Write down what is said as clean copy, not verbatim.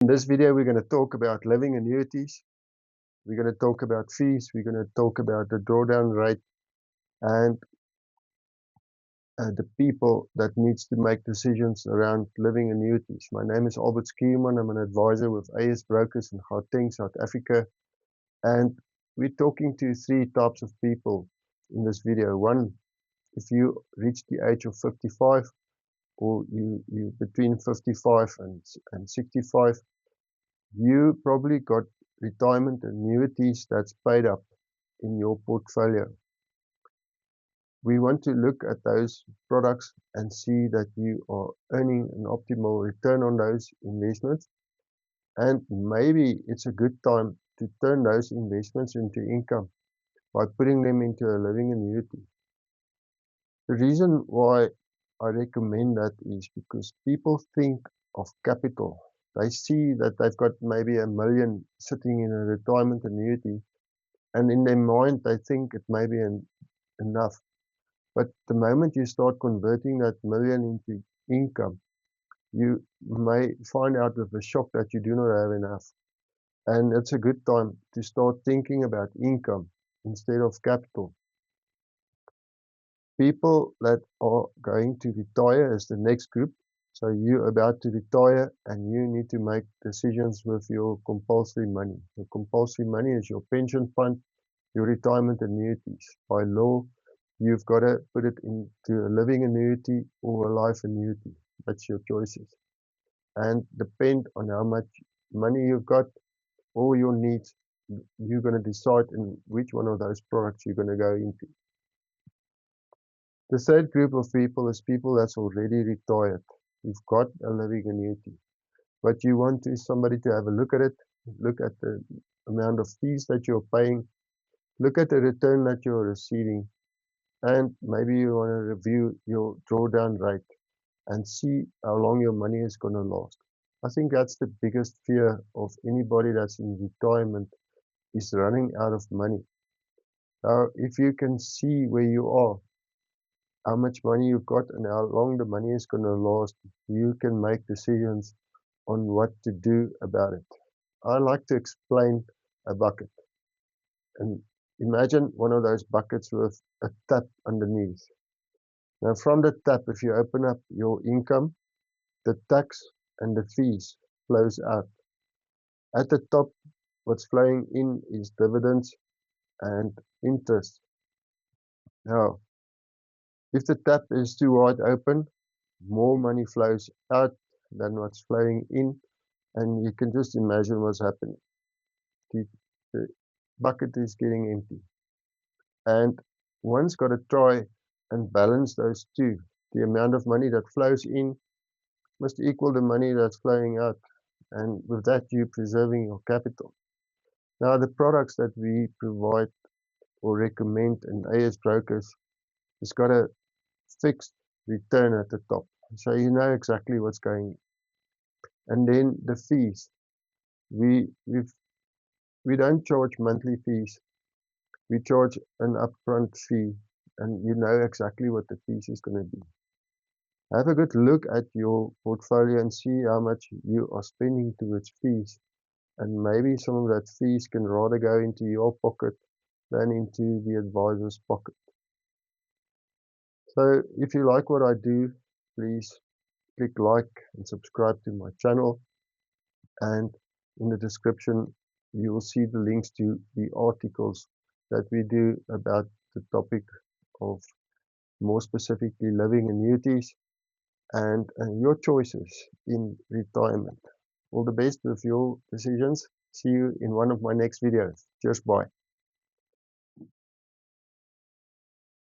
this video, we're going to talk about living annuities. We're going to talk about fees. We're going to talk about the drawdown rate and the people that needs to make decisions around living annuities. My name is Albert Skierman. I'm an advisor with AS Brokers in Gauteng, South Africa. And we're talking to three types of people in this video. One, if you reach the age of 55, or you between 55 and 65, you probably got retirement annuities that's paid up in your portfolio. We want to look at those products and see that you are earning an optimal return on those investments, and maybe it's a good time to turn those investments into income by putting them into a living annuity. The reason why I recommend that is because people think of capital. They see that they've got maybe $1 million sitting in a retirement annuity, and in their mind they think it may be enough. But the moment you start converting that million into income, you may find out with a shock that you do not have enough. And it's a good time to start thinking about income instead of capital. People that are going to retire is the next group. So you're about to retire and you need to make decisions with your compulsory money. Your compulsory money is your pension fund, your retirement annuities. By law, you've got to put it into a living annuity or a life annuity. That's your choices. And depend on how much money you've got or your needs, you're going to decide in which one of those products you're going to go into. The third group of people is people that's already retired. You've got a living annuity, but you want somebody to have a look at it, look at the amount of fees that you're paying, look at the return that you're receiving, and maybe you want to review your drawdown rate and see how long your money is going to last. I think that's the biggest fear of anybody that's in retirement, is running out of money. Now, if you can see where you are, how much money you've got and how long the money is going to last, you can make decisions on what to do about it. I like to explain a bucket. And imagine one of those buckets with a tap underneath. Now from the tap, if you open up your income, the tax and the fees flows out. At the top, what's flowing in is dividends and interest. Now, if the tap is too wide open, more money flows out than what's flowing in, and you can just imagine what's happening. The bucket is getting empty, and one's got to try and balance those two. The amount of money that flows in must equal the money that's flowing out, and with that you're preserving your capital. Now the products that we provide or recommend in AS Brokers has got a fixed return at the top, so you know exactly what's going in. And then the fees, we don't charge monthly fees, we charge an upfront fee, and you know exactly what the fees is going to be. Have a good look at your portfolio and see how much you are spending towards fees, and maybe some of that fees can rather go into your pocket than into the advisor's pocket. So if you like what I do, please click like and subscribe to my channel, and in the description you will see the links to the articles that we do about the topic of, more specifically, living annuities and your choices in retirement. All the best with your decisions. See you in one of my next videos. Cheers, bye.